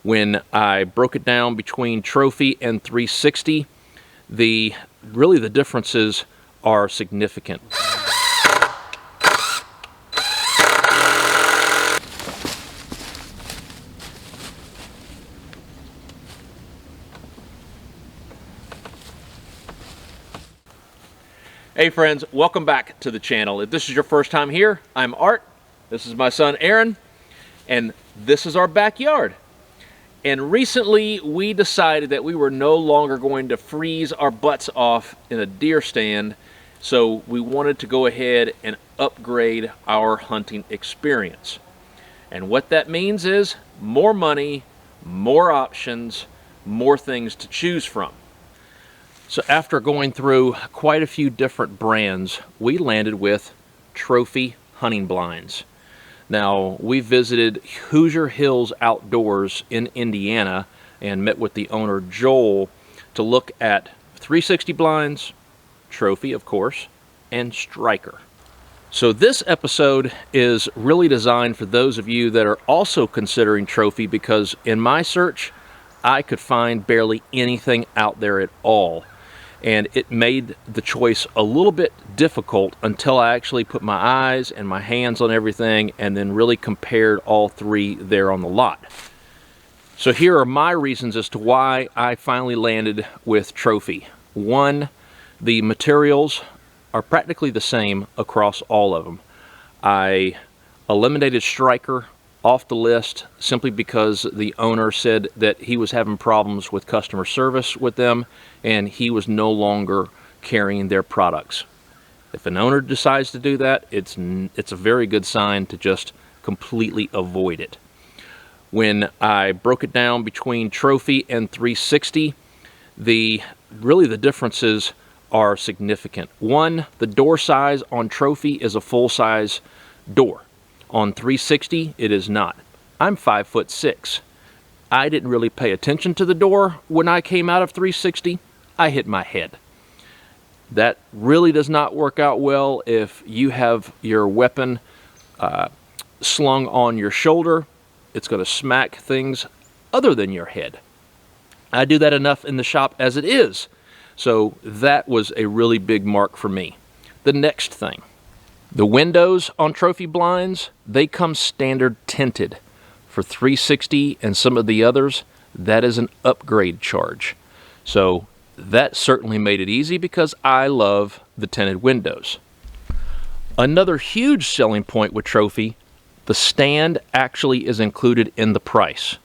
When I broke it down between Trophy and 360, really the differences are significant. Hey friends, welcome back to the channel. If this is your first time here, I'm Art. This is my son Aaron, and this is our backyard. And recently we decided that we were no longer going to freeze our butts off in a deer stand, so we wanted to go ahead and upgrade our hunting experience. And what that means is more money, more options, more things to choose from. So after going through quite a few different brands, we landed with Trophy hunting blinds. Now, we visited Hoosier Hills Outdoors in Indiana and met with the owner, Joel, to look at 360 blinds, Trophy, of course, and Striker. So this episode is really designed for those of you that are also considering Trophy, because in my search, I could find barely anything out there at all. And it made the choice a little bit difficult until I actually put my eyes and my hands on everything and then really compared all three there on the lot. So here are my reasons as to why I finally landed with Trophy. One, the materials are practically the same across all of them. I eliminated Striker off the list simply because the owner said that he was having problems with customer service with them and he was no longer carrying their products. If an owner decides to do that, it's a very good sign to just completely avoid it. When I broke it down between Trophy and 360, really the differences are significant. One, the door size on Trophy is a full-size door. On 360, it is not. I'm 5'6". I didn't really pay attention to the door when I came out of 360. I hit my head. That really does not work out well if you have your weapon slung on your shoulder. It's going to smack things other than your head. I do that enough in the shop as it is. So that was a really big mark for me. The next thing. The windows on Trophy blinds, they come standard tinted. For 360 and some of the others, that is an upgrade charge. So that certainly made it easy because I love the tinted windows. Another huge selling point with Trophy, the stand actually is included in the price.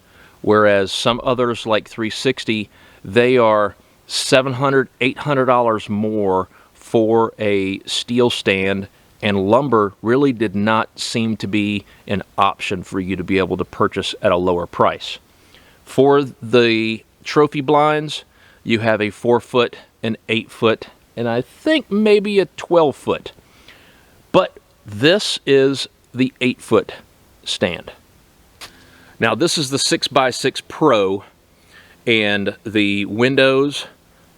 Whereas some others like 360, they are $700, $800 more for a steel stand, and lumber really did not seem to be an option for you to be able to purchase at a lower price. For the Trophy blinds, you have a 4-foot, an 8-foot, and I think maybe a 12-foot. But this is the 8-foot stand. Now this is the 6x6 Pro, and the windows,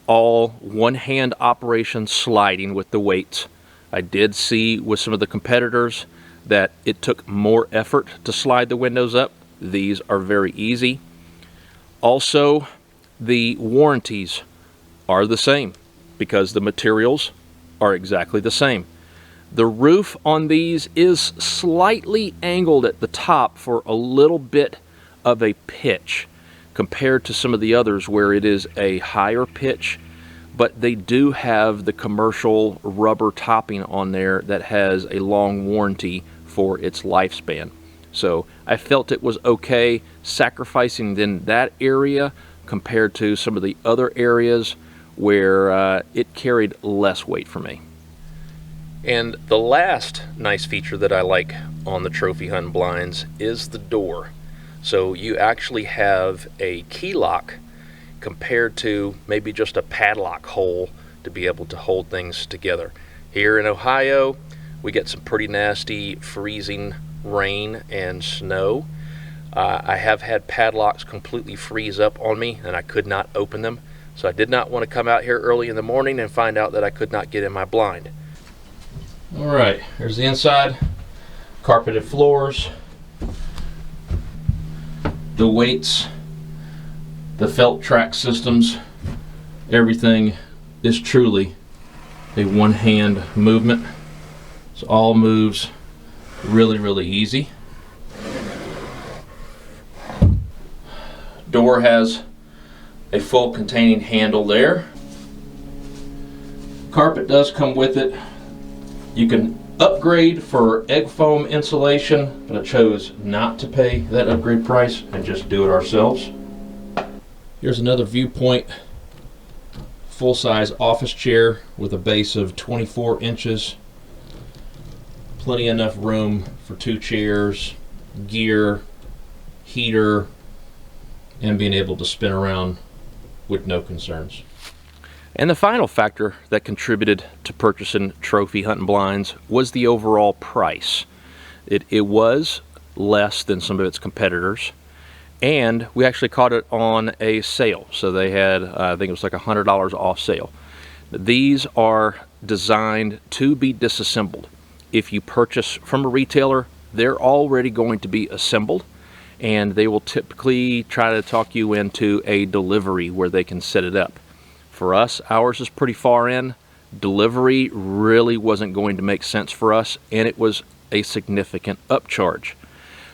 all one-hand operation sliding with the weights. I did see with some of the competitors that it took more effort to slide the windows up. These are very easy. Also, the warranties are the same because the materials are exactly the same. The roof on these is slightly angled at the top for a little bit of a pitch compared to some of the others where it is a higher pitch. But they do have the commercial rubber topping on there that has a long warranty for its lifespan. So I felt it was okay sacrificing in that area compared to some of the other areas where it carried less weight for me. And the last nice feature that I like on the Trophy hunting blinds is the door. So you actually have a key lock compared to maybe just a padlock hole to be able to hold things together. Here in Ohio, we get some pretty nasty freezing rain and snow. I have had padlocks completely freeze up on me and I could not open them. So I did not want to come out here early in the morning and find out that I could not get in my blind. All right, here's the inside. Carpeted floors. The weights the felt track systems, everything is truly a one-hand movement. So all moves really, really easy. Door has a full containing handle there. Carpet does come with it. You can upgrade for egg foam insulation, but I chose not to pay that upgrade price and just do it ourselves. Here's another viewpoint, full-size office chair with a base of 24 inches. Plenty enough room for 2 chairs, gear, heater, and being able to spin around with no concerns. And the final factor that contributed to purchasing trophy hunting blinds was the overall price. It was less than some of its competitors, and we actually caught it on a sale. So they had, I think it was like $100 off sale. These are designed to be disassembled. If you purchase from a retailer, they're already going to be assembled, and they will typically try to talk you into a delivery where they can set it up. For us, ours is pretty far in. Delivery really wasn't going to make sense for us, and it was a significant upcharge.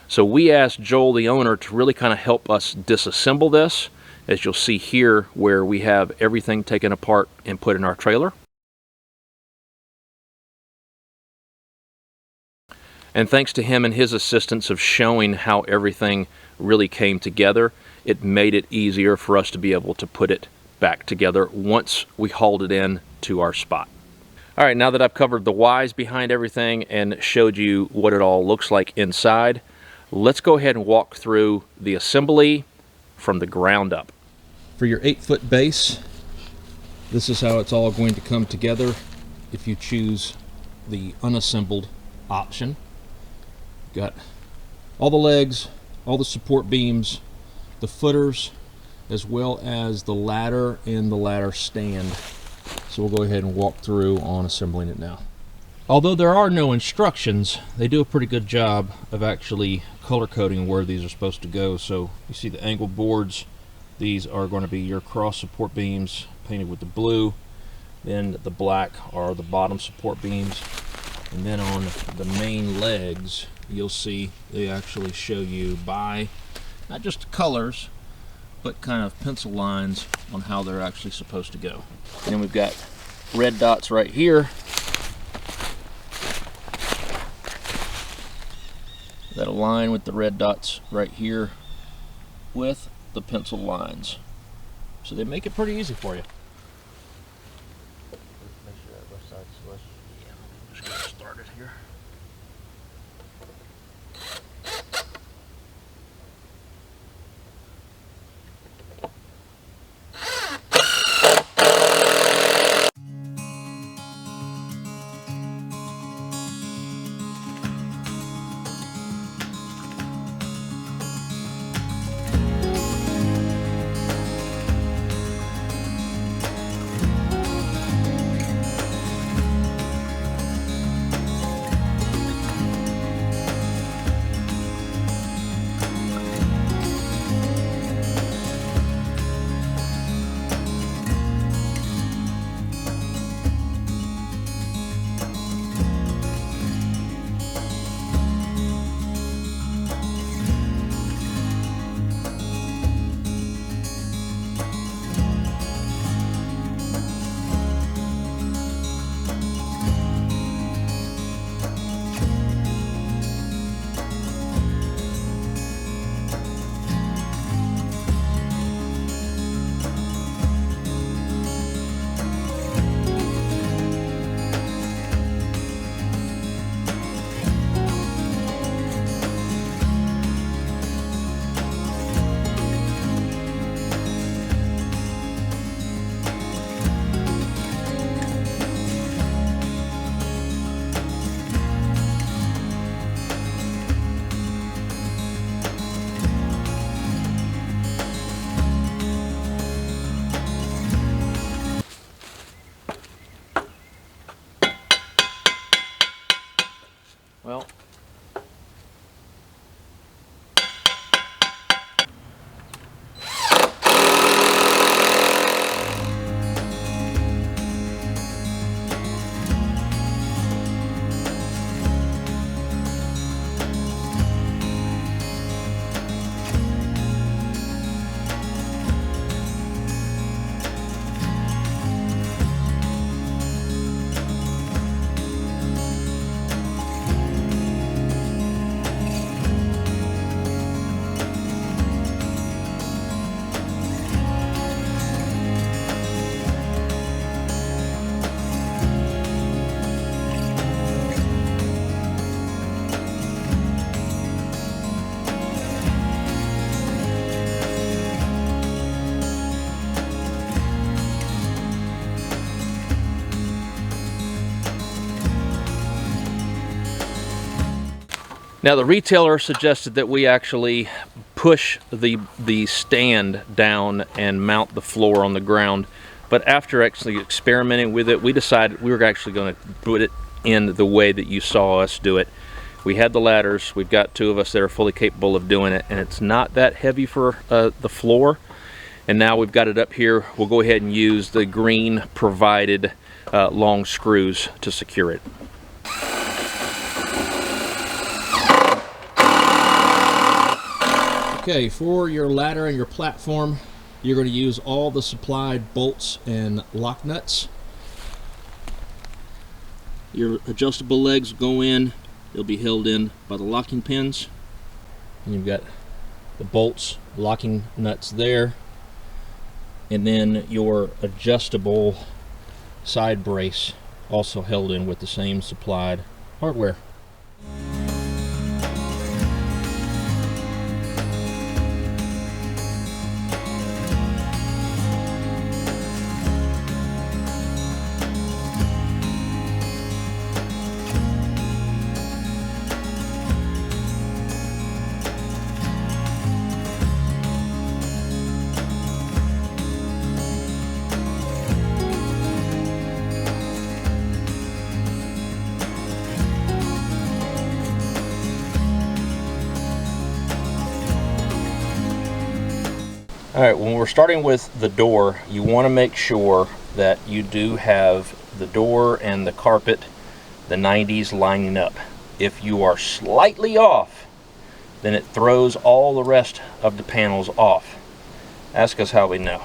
So we asked Joel, the owner, to really kind of help us disassemble this, as you'll see here where we have everything taken apart and put in our trailer. And thanks to him and his assistance of showing how everything really came together, it made it easier for us to be able to put it back together once we hauled it in to our spot. All right, now that I've covered the whys behind everything and showed you what it all looks like inside, let's go ahead and walk through the assembly from the ground up. For your 8-foot base, this is how it's all going to come together if you choose the unassembled option. Got all the legs, all the support beams, the footers, as well as the ladder and the ladder stand. So we'll go ahead and walk through on assembling it now. Although there are no instructions, they do a pretty good job of actually color coding where these are supposed to go. So you see the angle boards, these are going to be your cross support beams painted with the blue. Then the black are the bottom support beams. And then on the main legs, you'll see they actually show you by not just colors, but kind of pencil lines on how they're actually supposed to go. And then we've got red dots right here that align with the red dots right here with the pencil lines. So they make it pretty easy for you. Make sure that left side's flush. Yeah, just get started here. Now the retailer suggested that we actually push the stand down and mount the floor on the ground, but after actually experimenting with it, we decided we were actually going to put it in the way that you saw us do it. We had the ladders, we've got two of us that are fully capable of doing it, and it's not that heavy for the floor. And now we've got it up here, we'll go ahead and use the green provided long screws to secure it. Okay, for your ladder and your platform, you're going to use all the supplied bolts and lock nuts. Your adjustable legs go in, they'll be held in by the locking pins. And you've got the bolts, locking nuts there, and then your adjustable side brace also held in with the same supplied hardware. All right, when we're starting with the door, you want to make sure that you do have the door and the carpet, the 90s lining up. If you are slightly off, then it throws all the rest of the panels off. Ask us how we know.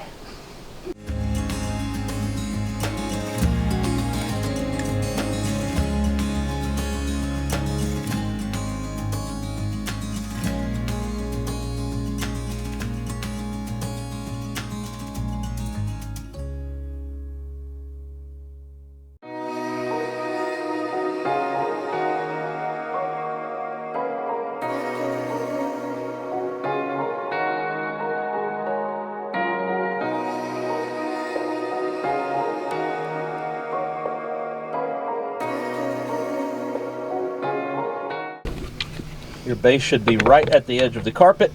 Your base should be right at the edge of the carpet.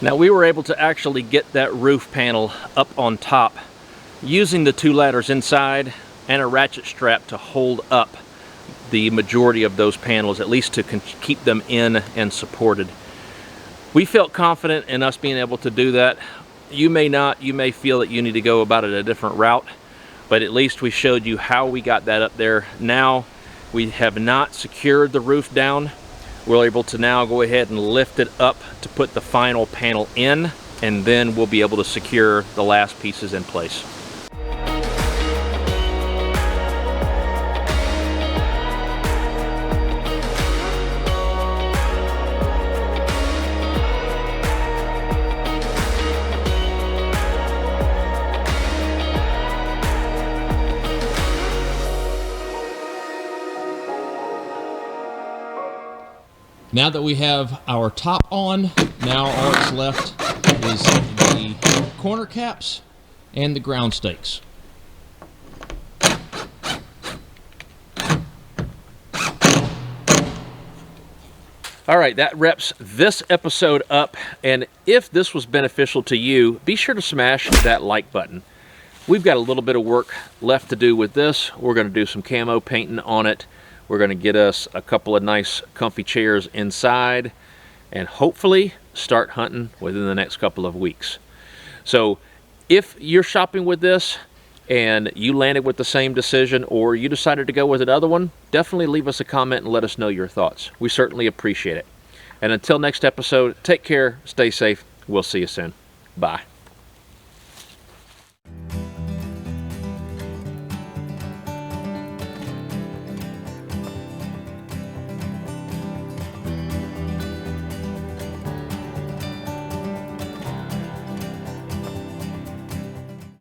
Now we were able to actually get that roof panel up on top using the two ladders inside and a ratchet strap to hold up the majority of those panels, at least to keep them in and supported. We felt confident in us being able to do that. You may not, you may feel that you need to go about it a different route, but at least we showed you how we got that up there. Now we have not secured the roof down. We're able to now go ahead and lift it up to put the final panel in, and then we'll be able to secure the last pieces in place. Now that we have our top on, now all that's left is the corner caps and the ground stakes. All right, that wraps this episode up, and if this was beneficial to you, be sure to smash that like button. We've got a little bit of work left to do with this. We're going to do some camo painting on it. We're going to get us a couple of nice comfy chairs inside and hopefully start hunting within the next couple of weeks. So if you're shopping with this and you landed with the same decision or you decided to go with another one, definitely leave us a comment and let us know your thoughts. We certainly appreciate it. And until next episode, take care, stay safe. We'll see you soon. Bye.